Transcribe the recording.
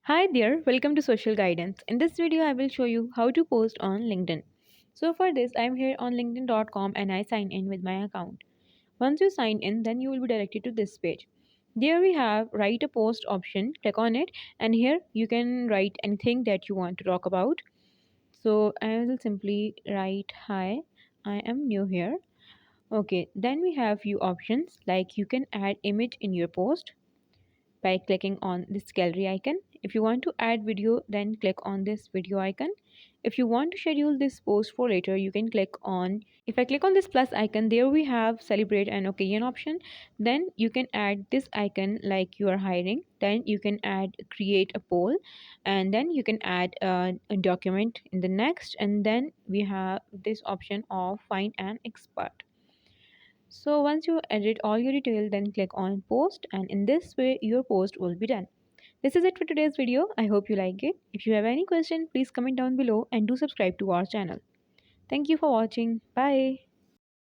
Hi there, welcome to Social Guidance. In this video, I will show you how to post on LinkedIn. So for this, I'm here on linkedin.com and I sign in with my account. Once you sign in, then you will be directed to this page. There we have write a post option. Click on it and here you can write anything that you want to talk about. So I will simply write hi, I am new here. Okay, then we have few options like you can add image in your post by clicking on this gallery icon. If you want to add video, then click on this video icon. If you want to schedule this post for later, you can click on, if I click on this plus icon, there we have celebrate an occasion option. Then you can add this icon like you are hiring. Then you can add create a poll, and then you can add a document in the next, and then we have this option of find an expert. So once you edit all your detail, then click on post, and in this way your post will be done. This is it for today's video. I hope you like it. If you have any question, please comment down below and do subscribe to our channel. Thank you for watching. Bye.